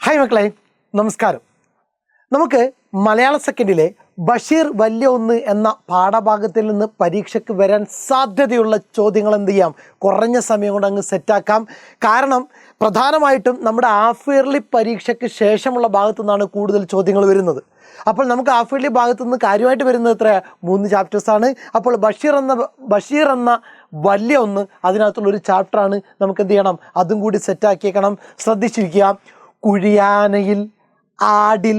Hi മക്കളെ, നമസ്കാരം. നമുക്ക് മലയാള സെക്കൻഡിലെ ബഷീർ വലിയ ഒന്ന് എന്ന പാഠഭാഗത്തിൽ നിന്ന് പരീക്ഷയ്ക്ക് വരാൻ സാധ്യതയുള്ള ചോദ്യങ്ങൾ എന്ത് ചെയ്യാം, കുറഞ്ഞ സമയം കൊണ്ട് അങ്ങ് സെറ്റാക്കാം. കാരണം പ്രധാനമായിട്ടും നമ്മുടെ ഹാഫ് ഇയർലി പരീക്ഷയ്ക്ക് ശേഷമുള്ള ഭാഗത്തു നിന്നാണ് കൂടുതൽ ചോദ്യങ്ങൾ വരുന്നത്. അപ്പോൾ നമുക്ക് ഹാഫ് ഇയർലി ഭാഗത്തു നിന്ന് കാര്യമായിട്ട് വരുന്നത് എത്ര 3 ചാപ്റ്റേഴ്സാണ്. അപ്പോൾ ബഷീർ എന്ന വലിയ ഒന്ന് അതിനകത്തുള്ളൊരു ചാപ്റ്ററാണ്. നമുക്ക് എന്ത് ചെയ്യണം, അതും കൂടി സെറ്റാക്കിയേക്കണം. ശ്രദ്ധിച്ചിരിക്കുക. കുഴിയാനയിൽ, ആടിൽ,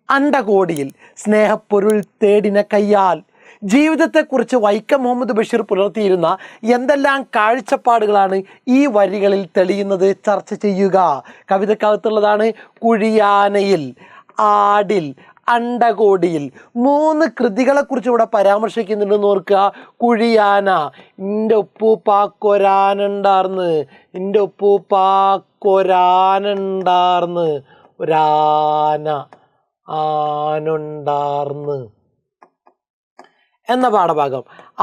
അണ്ടകോടിയിൽ, സ്നേഹപ്പൊരുൾ തേടിന കയ്യാൽ. ജീവിതത്തെക്കുറിച്ച് വൈക്കം മുഹമ്മദ് ബഷീർ പുലർത്തിയിരുന്ന എന്തെല്ലാം കാഴ്ചപ്പാടുകളാണ് ഈ വരികളിൽ തെളിയുന്നത്? ചർച്ച ചെയ്യുക. കവിതക്കകത്തുള്ളതാണ്. കുഴിയാനയിൽ, ആടിൽ, അണ്ടകോടിയിൽ 3 കൃതികളെക്കുറിച്ച് ഇവിടെ പരാമർശിക്കുന്നുണ്ടെന്ന് ഓർക്കുക. കുഴിയാന, എൻ്റെ ഉപ്പൂപ്പാക്കൊരാനുണ്ടാർന്ന്, എൻ്റെ ഉപ്പൂപ്പാക്കൊരാനുണ്ടാർന്ന്, ഒരാന ആനുണ്ടാർന്ന് എന്ന പാഠഭാഗം.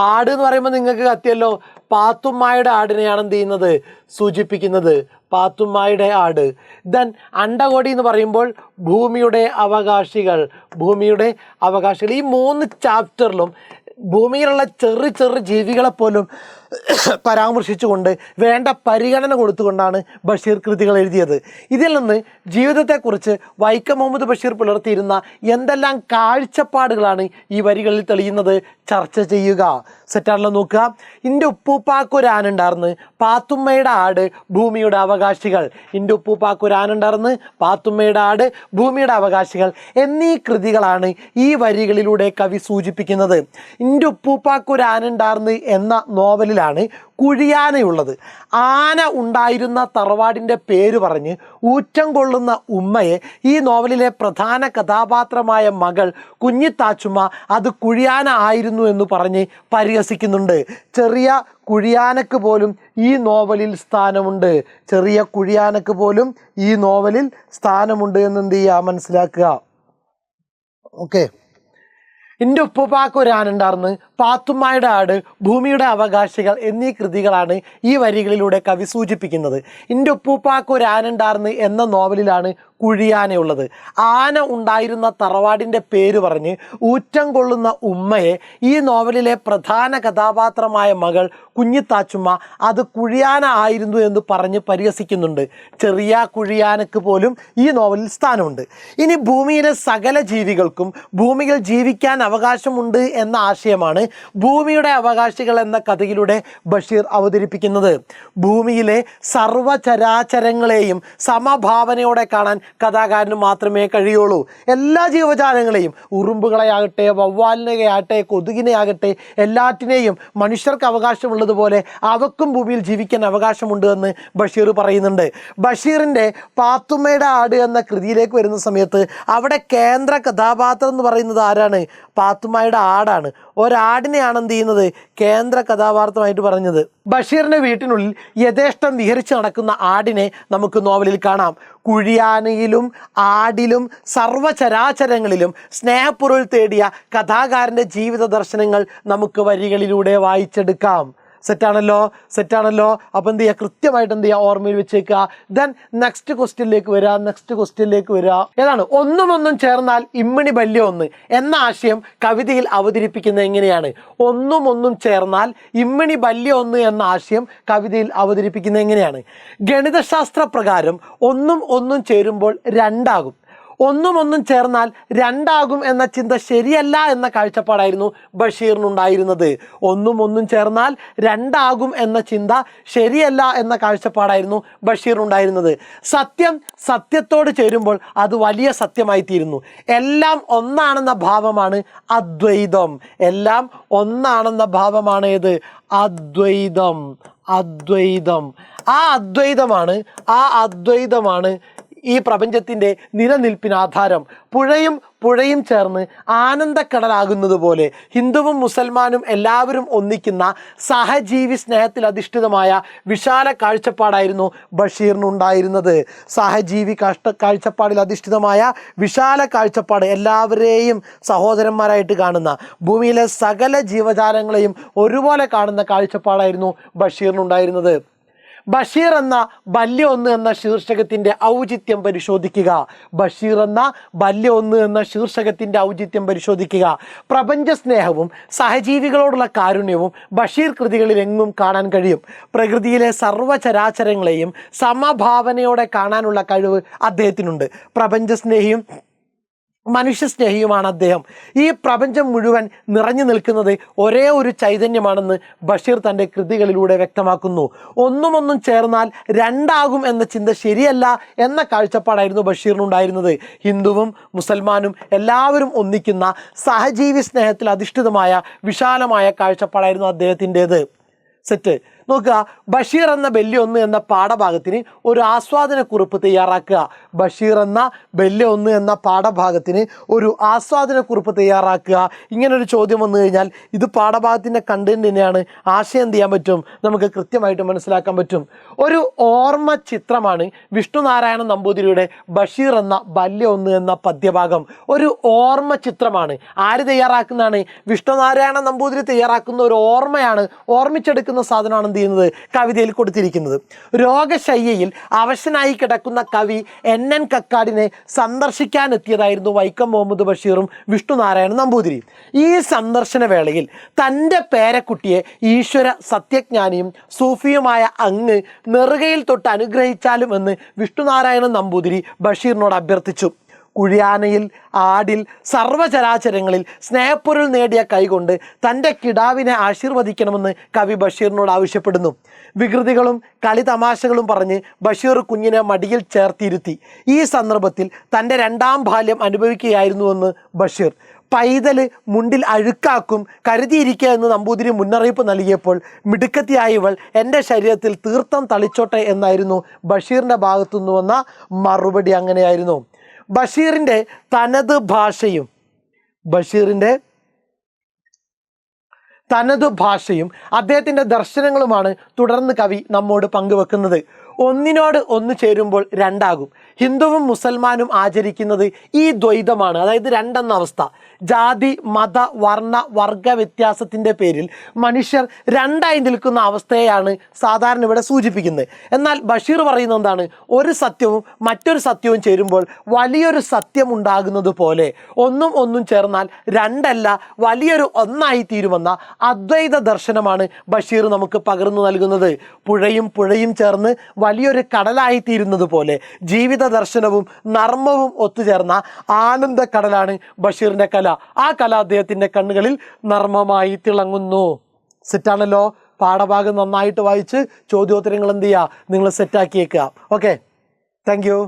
ആട് എന്ന് പറയുമ്പോൾ നിങ്ങൾക്ക് കത്തിയല്ലോ, പാത്തുമ്മായുടെ ആടിനെയാണ് എന്ത് ചെയ്യുന്നത്, സൂചിപ്പിക്കുന്നത്. പാത്തുമ്മായുടെ ആട്. ദെൻ അണ്ടകോടി എന്ന് പറയുമ്പോൾ ഭൂമിയുടെ അവകാശികൾ. ഈ 3 ചാപ്റ്ററിലും ഭൂമിയിലുള്ള ചെറു ജീവികളെപ്പോലും പരാമർശിച്ചുകൊണ്ട് വേണ്ട പരിഗണന കൊടുത്തുകൊണ്ടാണ് ബഷീർ കൃതികൾ എഴുതിയത്. ഇതിൽ നിന്ന് ജീവിതത്തെക്കുറിച്ച് വൈക്കം മുഹമ്മദ് ബഷീർ പുലർത്തിയിരുന്ന എന്തെല്ലാം കാഴ്ചപ്പാടുകളാണ് ഈ വരികളിൽ തെളിയുന്നത്? ചർച്ച ചെയ്യുക. സെറ്റാണല്ലോ, നോക്കുക. എൻ്റെ ഉപ്പൂപ്പാക്കൊരാനുണ്ടാർന്ന്, പാത്തുമ്മയുടെ ആട്, ഭൂമിയുടെ അവകാശികൾ. എൻ്റെ ഉപ്പൂപ്പാക്കൊരാനുണ്ടാർന്ന്, പാത്തുമ്മയുടെ ആട്, ഭൂമിയുടെ അവകാശികൾ എന്നീ കൃതികളാണ് ഈ വരികളിലൂടെ കവി സൂചിപ്പിക്കുന്നത്. എൻ്റെ ഉപ്പൂപ്പാക്കൊരാനുണ്ടാർന്ന് എന്ന നോവലിലാണ് കുഴിയാനയുള്ളത്. ആന ഉണ്ടായിരുന്ന തറവാടിൻ്റെ പേര് പറഞ്ഞ് ഊറ്റം കൊള്ളുന്ന ഉമ്മയെ ഈ നോവലിലെ പ്രധാന കഥാപാത്രമായ മകൾ കുഞ്ഞിത്താച്ചുമ്മ അത് കുഴിയാന ആയിരുന്നു എന്ന് പറഞ്ഞ് പരിഹസിക്കുന്നുണ്ട്. ചെറിയ കുഴിയാനക്ക് പോലും ഈ നോവലിൽ സ്ഥാനമുണ്ട്. എന്ന് എന്ത് ചെയ്യുക, മനസ്സിലാക്കുക. ഓക്കെ. എൻ്റെ ഉപ്പൂപ്പാക്കൊരാനുണ്ടാർന്ന്, പാത്തുമ്മായുടെ ആട്, ഭൂമിയുടെ അവകാശികൾ എന്നീ കൃതികളാണ് ഈ വരികളിലൂടെ കവി സൂചിപ്പിക്കുന്നത്. എൻ്റെ ഉപ്പൂപ്പാക്കൊരാനുണ്ടാർന്ന് എന്ന നോവലിലാണ് കുഴിയാനയുള്ളത്. ആന ഉണ്ടായിരുന്ന തറവാടിൻ്റെ പേര് പറഞ്ഞ് ഊറ്റം കൊള്ളുന്ന ഉമ്മയെ ഈ നോവലിലെ പ്രധാന കഥാപാത്രമായ മകൾ കുഞ്ഞിത്താച്ചുമ്മ അത് കുഴിയാന ആയിരുന്നു എന്ന് പറഞ്ഞ് പരിഹസിക്കുന്നുണ്ട്. ചെറിയ കുഴിയാനക്ക് പോലും ഈ നോവലിൽ സ്ഥാനമുണ്ട്. ഇനി ഭൂമിയിലെ സകല ജീവികൾക്കും ഭൂമിയിൽ ജീവിക്കാൻ അവകാശമുണ്ട് എന്ന ആശയമാണ് ഭൂമിയുടെ അവകാശികൾ എന്ന കഥയിലൂടെ ബഷീർ അവതരിപ്പിക്കുന്നത്. ഭൂമിയിലെ സർവ്വചരാചരങ്ങളെയും സമഭാവനയോടെ കാണാൻ കഥാകാരന് മാത്രമേ കഴിയുള്ളൂ. എല്ലാ ജീവജാലങ്ങളെയും, ഉറുമ്പുകളെയാകട്ടെ, വവ്വാലിനെയാകട്ടെ, കൊതുകിനെയാകട്ടെ, എല്ലാറ്റിനെയും മനുഷ്യർക്ക് അവകാശമുള്ളതുപോലെ അവക്കും ഭൂമിയിൽ ജീവിക്കാൻ അവകാശമുണ്ട് എന്ന് ബഷീർ പറയുന്നുണ്ട്. ബഷീറിൻ്റെ പാത്തുമ്മയുടെ ആട് എന്ന കൃതിയിലേക്ക് വരുന്ന സമയത്ത് അവിടെ കേന്ദ്ര കഥാപാത്രം എന്ന് പറയുന്നത് ആരാണ്? പാത്തുമ്മയുടെ ആടാണ്. ഒരാടിനെയാണ് എന്ത് ചെയ്യുന്നത്, കേന്ദ്ര കഥാപാത്രമായിട്ട് പറഞ്ഞത്. ബഷീറിൻ്റെ വീട്ടിനുള്ളിൽ യഥേഷ്ടം വിഹരിച്ച് നടക്കുന്ന ആടിനെ നമുക്ക് നോവലിൽ കാണാം. കുഴിയാനയിലും ആടിലും സർവ്വചരാചരങ്ങളിലും സ്നേഹപ്പൊരുൾ തേടിയ കഥാകാരൻ്റെ ജീവിത ദർശനങ്ങൾ നമുക്ക് വരികളിലൂടെ വായിച്ചെടുക്കാം. സെറ്റാണല്ലോ. അപ്പം എന്ത് ചെയ്യുക, കൃത്യമായിട്ട് എന്ത് ചെയ്യുക, ഓർമ്മയിൽ വെച്ചേക്കുക. ദെൻ നെക്സ്റ്റ് ക്വസ്റ്റ്യനിലേക്ക് വരിക. ഏതാണ്? ഒന്നും ചേർന്നാൽ ഇമ്മിണി വലിയ ഒന്ന് എന്ന ആശയം കവിതയിൽ അവതരിപ്പിക്കുന്നത് എങ്ങനെയാണ്? ഒന്നും ചേർന്നാൽ ഇമ്മിണി വലിയ ഒന്ന് എന്ന ആശയം കവിതയിൽ അവതരിപ്പിക്കുന്നത് എങ്ങനെയാണ്? ഗണിതശാസ്ത്ര പ്രകാരം ഒന്നും ചേരുമ്പോൾ 2 ആകും. ഒന്നും ചേർന്നാൽ 2 ആകും എന്ന ചിന്ത ശരിയല്ല എന്ന കാഴ്ചപ്പാടായിരുന്നു ബഷീറിനുണ്ടായിരുന്നത്. ഒന്നും ചേർന്നാൽ 2 ആകും എന്ന ചിന്ത ശരിയല്ല എന്ന കാഴ്ചപ്പാടായിരുന്നു ബഷീറിനുണ്ടായിരുന്നത്. സത്യത്തോട് ചേരുമ്പോൾ അത് വലിയ സത്യമായി തീരുന്നു. എല്ലാം ഒന്നാണെന്ന ഭാവമാണ് അദ്വൈതം. ഏത്? അദ്വൈതം. ആ അദ്വൈതമാണ് ഈ പ്രപഞ്ചത്തിൻ്റെ നിലനിൽപ്പിന് ആധാരം. പുഴയും ചേർന്ന് ആനന്ദക്കടലാകുന്നത് പോലെ ഹിന്ദുവും മുസൽമാനും എല്ലാവരും ഒന്നിക്കുന്ന സഹജീവി സ്നേഹത്തിൽ അധിഷ്ഠിതമായ വിശാല കാഴ്ചപ്പാടായിരുന്നു ബഷീറിനുണ്ടായിരുന്നത്. സഹജീവി കാഴ്ചപ്പാടിൽ അധിഷ്ഠിതമായ വിശാല കാഴ്ചപ്പാട്, എല്ലാവരെയും സഹോദരന്മാരായിട്ട് കാണുന്ന, ഭൂമിയിലെ സകല ജീവജാലങ്ങളെയും ഒരുപോലെ കാണുന്ന കാഴ്ചപ്പാടായിരുന്നു ബഷീറിനുണ്ടായിരുന്നത്. ബഷീർ എന്ന ബല്യ ഒന്ന് എന്ന ശീർഷകത്തിൻ്റെ ഔചിത്യം പരിശോധിക്കുക. ബഷീർ എന്ന ബല്യ ഒന്ന് എന്ന ശീർഷകത്തിൻ്റെ ഔചിത്യം പരിശോധിക്കുക. പ്രപഞ്ച സ്നേഹവും സഹജീവികളോടുള്ള കാരുണ്യവും ബഷീർ കൃതികളിൽ എങ്ങും കാണാൻ കഴിയും. പ്രകൃതിയിലെ സർവ്വചരാചരങ്ങളെയും സമഭാവനയോടെ കാണാനുള്ള കഴിവ് അദ്ദേഹത്തിനുണ്ട്. പ്രപഞ്ചസ്നേഹിയും മനുഷ്യസ്നേഹിയുമാണ് അദ്ദേഹം. ഈ പ്രപഞ്ചം മുഴുവൻ നിറഞ്ഞു നിൽക്കുന്നത് ഒരേ ഒരു ചൈതന്യമാണെന്ന് ബഷീർ തൻ്റെ കൃതികളിലൂടെ വ്യക്തമാക്കുന്നു. ഒന്നും ചേർന്നാൽ രണ്ടാകും എന്ന ചിന്ത ശരിയല്ല എന്ന കാഴ്ചപ്പാടായിരുന്നു ബഷീറിനുണ്ടായിരുന്നത്. ഹിന്ദുവും മുസൽമാനും എല്ലാവരും ഒന്നിക്കുന്ന സഹജീവി സ്നേഹത്തിൽ അധിഷ്ഠിതമായ വിശാലമായ കാഴ്ചപ്പാടായിരുന്നു അദ്ദേഹത്തിൻ്റേത്. സെറ്റ് നോക്കുക. ബഷീർ എന്ന ബല്യ ഒന്ന് എന്ന പാഠഭാഗത്തിന് ഒരു ആസ്വാദന കുറിപ്പ് തയ്യാറാക്കുക. ബഷീർ എന്ന ബല്യ ഒന്ന് എന്ന പാഠഭാഗത്തിന് ഒരു ആസ്വാദന കുറിപ്പ് തയ്യാറാക്കുക. ഇങ്ങനൊരു ചോദ്യം വന്നു കഴിഞ്ഞാൽ ഇത് പാഠഭാഗത്തിൻ്റെ കണ്ടന്റ് തന്നെയാണ്. ആശയം എന്ത് ചെയ്യാൻ പറ്റും, നമുക്ക് കൃത്യമായിട്ട് മനസ്സിലാക്കാൻ പറ്റും. ഒരു ഓർമ്മ ചിത്രമാണ് വിഷ്ണുനാരായണ നമ്പൂതിരിയുടെ ബഷീർ എന്ന ബല്യ ഒന്ന് എന്ന പദ്യഭാഗം. ഒരു ഓർമ്മ ചിത്രമാണ്. ആര് തയ്യാറാക്കുന്നതാണ്? വിഷ്ണുനാരായണ നമ്പൂതിരി തയ്യാറാക്കുന്ന ഒരു ഓർമ്മയാണ്. ഓർമ്മിച്ചെടുക്കുന്ന സാധനമാണ് ചെയ്യുന്നത് കവിതയിൽ കൊടുത്തിരിക്കുന്നത്. രോഗശയ്യയിൽ അവശനായി കിടക്കുന്ന കവി NN കക്കാടിനെ സന്ദർശിക്കാനെത്തിയതായിരുന്നു വൈക്കം മുഹമ്മദ് ബഷീറും വിഷ്ണുനാരായണ നമ്പൂതിരിയും. ഈ സന്ദർശന വേളയിൽ തൻ്റെ പേരക്കുട്ടിയെ ഈശ്വര സത്യജ്ഞാനിയും സൂഫിയുമായ അങ്ങ് നെറുകയിൽ തൊട്ട് അനുഗ്രഹിച്ചാലും എന്ന് വിഷ്ണുനാരായണ നമ്പൂതിരി ബഷീറിനോട് അഭ്യർത്ഥിച്ചു. കുഴിയാനയിൽ, ആടിൽ, സർവ്വചരാചരങ്ങളിൽ സ്നേഹപ്പൊരുൾ നേടിയ കൈകൊണ്ട് തൻ്റെ കിടാവിനെ ആശീർവദിക്കണമെന്ന് കവി ബഷീറിനോട് ആവശ്യപ്പെടുന്നു. വികൃതികളും കളിതമാശകളും പറഞ്ഞ് ബഷീർ കുഞ്ഞിനെ മടിയിൽ ചേർത്തിരുത്തി. ഈ സന്ദർഭത്തിൽ തൻ്റെ രണ്ടാം ബാല്യം അനുഭവിക്കുകയായിരുന്നുവെന്ന് ബഷീർ. പൈതൽ മുണ്ടിൽ അഴുക്കാക്കും, കരുതിയിരിക്കുക എന്ന് നമ്പൂതിരി മുന്നറിയിപ്പ് നൽകിയപ്പോൾ മിടുക്കത്തിയായ ഇവൾ എൻ്റെ ശരീരത്തിൽ തീർത്ഥം തളിച്ചോട്ടെ എന്നായിരുന്നു ബഷീറിൻ്റെ ഭാഗത്തുനിന്ന് വന്ന മറുപടി. അങ്ങനെയായിരുന്നു. ബഷീറിൻ്റെ തനത് ഭാഷയും അദ്ദേഹത്തിൻ്റെ ദർശനങ്ങളുമാണ് തുടർന്ന് കവി നമ്മോട് പങ്കുവെക്കുന്നത്. ഒന്നിനോട് ഒന്ന് ചേരുമ്പോൾ രണ്ടാകും. ഹിന്ദുവും മുസൽമാനും ആചരിക്കുന്നത് ഈ ദ്വൈതമാണ്, അതായത് രണ്ടെന്ന അവസ്ഥ. ജാതി, മത, വർണ്ണ, വർഗ വ്യത്യാസത്തിൻ്റെ പേരിൽ മനുഷ്യർ രണ്ടായി നിൽക്കുന്ന അവസ്ഥയെയാണ് സാധാരണ ഇവിടെ സൂചിപ്പിക്കുന്നത്. എന്നാൽ ബഷീർ പറയുന്നത് എന്താണ്? ഒരു സത്യവും മറ്റൊരു സത്യവും ചേരുമ്പോൾ വലിയൊരു സത്യം ഉണ്ടാകുന്നത് പോലെ ഒന്നും ചേർന്നാൽ രണ്ടല്ല, വലിയൊരു ഒന്നായി തീരുമെന്ന അദ്വൈത ദർശനമാണ് ബഷീർ നമുക്ക് പകർന്നു നൽകുന്നത്. പുഴയും ചേർന്ന് വലിയൊരു കടലായി തീരുന്നത് പോലെ ജീവിത ദർശനവും നർമ്മവും ഒത്തുചേർന്ന ആനന്ദ കടലാണ് ബഷീറിൻ്റെ കല. ആ കല അദ്ദേഹത്തിൻ്റെ കണ്ണുകളിൽ നർമ്മമായി തിളങ്ങുന്നു. സെറ്റാണല്ലോ. പാഠഭാഗം നന്നായിട്ട് വായിച്ച് ചോദ്യോത്തരങ്ങൾ എന്ത് ചെയ്യുക, നിങ്ങൾ സെറ്റാക്കിയേക്കുക. Okay, thank you.